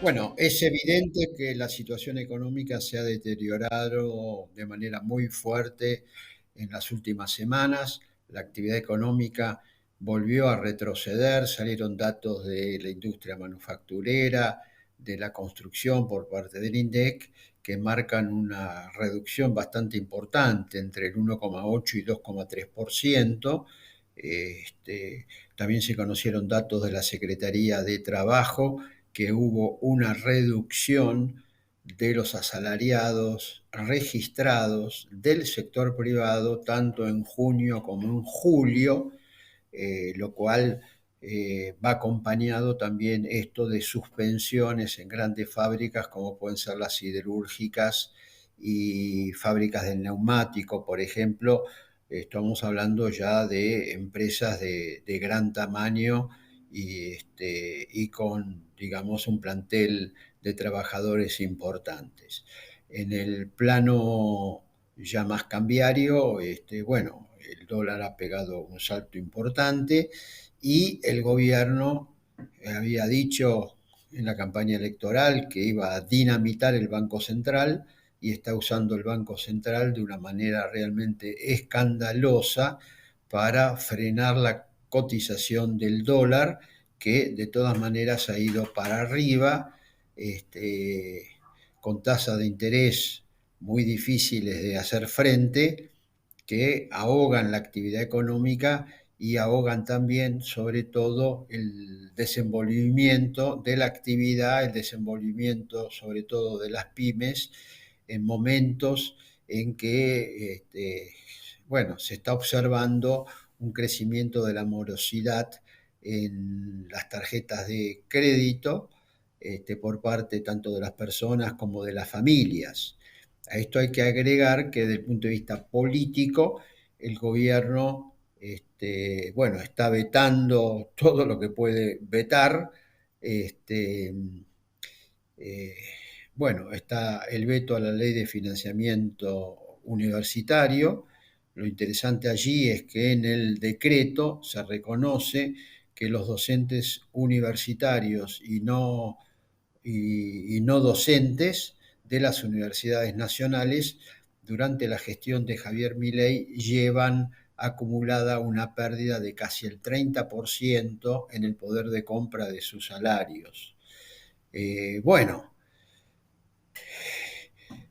Bueno, es evidente que la situación económica se ha deteriorado de manera muy fuerte en las últimas semanas. La actividad económica volvió a retroceder, salieron datos de la industria manufacturera, de la construcción por parte del INDEC, que marcan una reducción bastante importante, entre el 1,8 y 2,3%. También se conocieron datos de la Secretaría de Trabajo, que hubo una reducción de los asalariados registrados del sector privado tanto en junio como en julio, lo cual va acompañado también esto de suspensiones en grandes fábricas como pueden ser las siderúrgicas y fábricas de neumáticos, por ejemplo. Estamos hablando ya de empresas de gran tamaño y con, digamos, un plantel de trabajadores importantes. En el plano ya más cambiario, bueno, el dólar ha pegado un salto importante y el gobierno había dicho en la campaña electoral que iba a dinamitar el Banco Central y está usando el Banco Central de una manera realmente escandalosa para frenar la cotización del dólar, que de todas maneras ha ido para arriba, con tasas de interés muy difíciles de hacer frente, que ahogan la actividad económica y ahogan también, sobre todo, el desenvolvimiento de la actividad, el desenvolvimiento, sobre todo, de las pymes, en momentos en que, bueno, se está observando un crecimiento de la morosidad en las tarjetas de crédito, por parte tanto de las personas como de las familias. A esto hay que agregar que desde el punto de vista político, el gobierno, bueno, está vetando todo lo que puede vetar. Este, eh, bueno, está el veto a la ley de financiamiento universitario. Lo interesante allí es que en el decreto se reconoce que los docentes universitarios y no docentes de las universidades nacionales durante la gestión de Javier Milei llevan acumulada una pérdida de casi el 30% en el poder de compra de sus salarios. Bueno,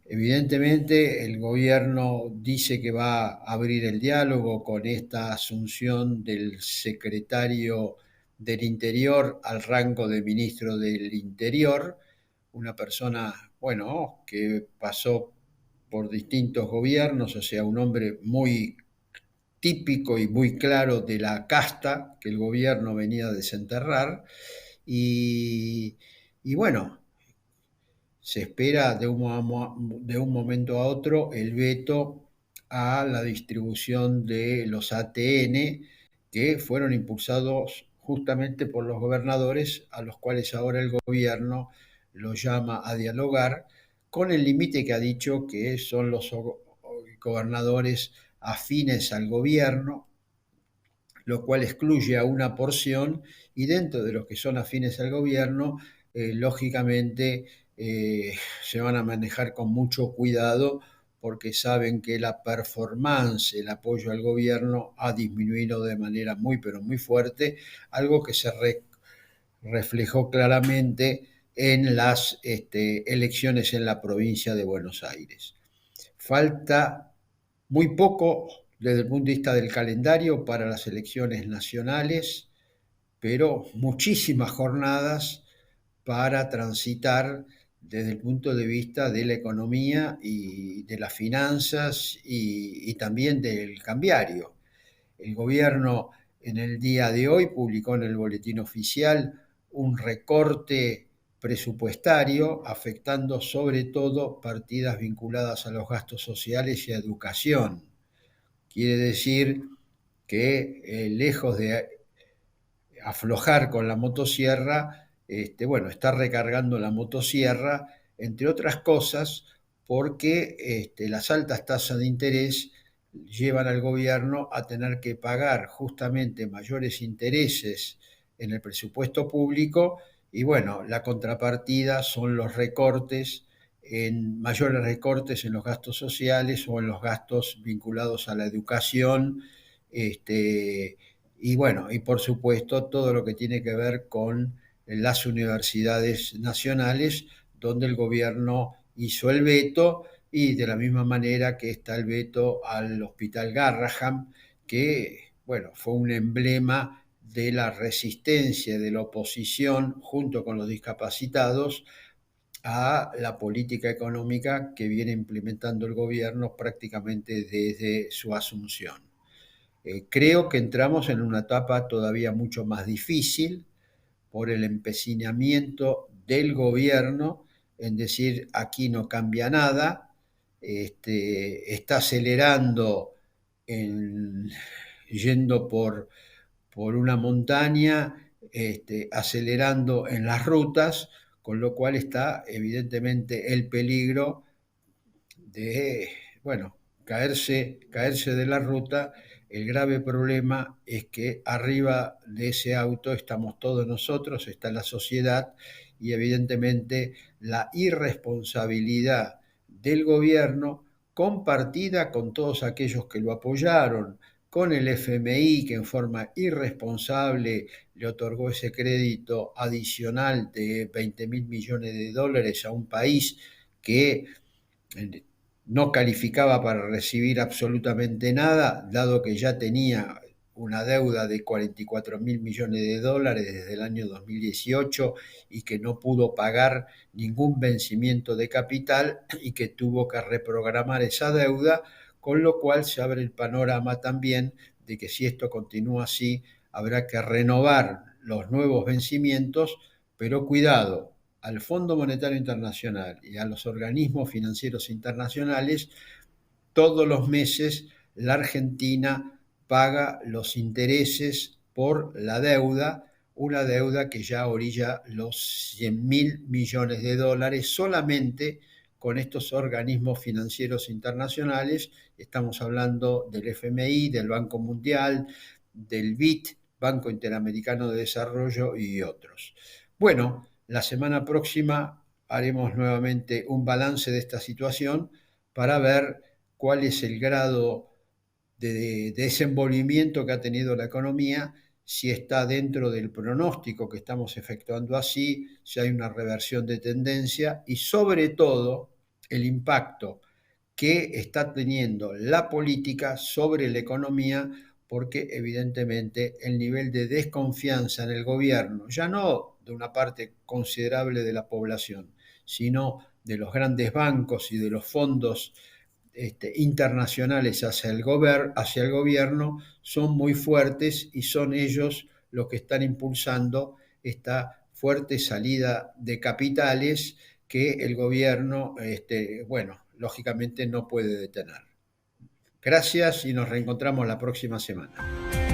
evidentemente el gobierno dice que va a abrir el diálogo con esta asunción del secretario del Interior al rango de ministro del Interior, una persona, bueno, que pasó por distintos gobiernos, o sea, un hombre muy típico y muy claro de la casta que el gobierno venía a desenterrar. Y, y bueno, se espera de un momento a otro el veto a la distribución de los ATN, que fueron impulsados justamente por los gobernadores, a los cuales ahora el gobierno los llama a dialogar, con el límite que ha dicho que son los gobernadores afines al gobierno, lo cual excluye a una porción, y dentro de los que son afines al gobierno, lógicamente se van a manejar con mucho cuidado porque saben que la performance, el apoyo al gobierno ha disminuido de manera muy, pero muy fuerte, algo que se reflejó claramente en las elecciones en la provincia de Buenos Aires. Falta muy poco desde el punto de vista del calendario para las elecciones nacionales, pero muchísimas jornadas para transitar desde el punto de vista de la economía y de las finanzas y también del cambiario. El gobierno en el día de hoy publicó en el boletín oficial un recorte presupuestario afectando sobre todo partidas vinculadas a los gastos sociales y a educación. Quiere decir que lejos de aflojar con la motosierra, bueno, está recargando la motosierra, entre otras cosas, porque las altas tasas de interés llevan al gobierno a tener que pagar justamente mayores intereses en el presupuesto público Y bueno, la contrapartida son los recortes, mayores recortes en los gastos sociales o en los gastos vinculados a la educación, este, y bueno, y por supuesto todo lo que tiene que ver con las universidades nacionales, donde el gobierno hizo el veto, y de la misma manera que está el veto al Hospital Garrahan, que bueno, fue un emblema de la resistencia de la oposición junto con los discapacitados a la política económica que viene implementando el gobierno prácticamente desde su asunción. Creo que entramos en una etapa todavía mucho más difícil por el empecinamiento del gobierno en decir aquí no cambia nada, está acelerando yendo por una montaña, acelerando en las rutas, con lo cual está evidentemente el peligro de, bueno, caerse de la ruta. El grave problema es que arriba de ese auto estamos todos nosotros, está la sociedad, y evidentemente la irresponsabilidad del gobierno, compartida con todos aquellos que lo apoyaron, con el FMI, que en forma irresponsable le otorgó ese crédito adicional de 20.000 millones de dólares a un país que no calificaba para recibir absolutamente nada, dado que ya tenía una deuda de 44.000 millones de dólares desde el año 2018 y que no pudo pagar ningún vencimiento de capital y que tuvo que reprogramar esa deuda, con lo cual se abre el panorama también de que si esto continúa así, habrá que renovar los nuevos vencimientos, pero cuidado, al Fondo Monetario Internacional y a los organismos financieros internacionales, todos los meses la Argentina paga los intereses por la deuda, una deuda que ya orilla los 100.000 millones de dólares solamente con estos organismos financieros internacionales. Estamos hablando del FMI, del Banco Mundial, del BID, Banco Interamericano de Desarrollo y otros. Bueno, la semana próxima haremos nuevamente un balance de esta situación para ver cuál es el grado de desenvolvimiento que ha tenido la economía, si está dentro del pronóstico que estamos efectuando así, si hay una reversión de tendencia y sobre todo el impacto que está teniendo la política sobre la economía, porque evidentemente el nivel de desconfianza en el gobierno, ya no de una parte considerable de la población, sino de los grandes bancos y de los fondos internacionales hacia el gobierno, son muy fuertes y son ellos los que están impulsando esta fuerte salida de capitales que el gobierno, bueno, lógicamente no puede detener. Gracias y nos reencontramos la próxima semana.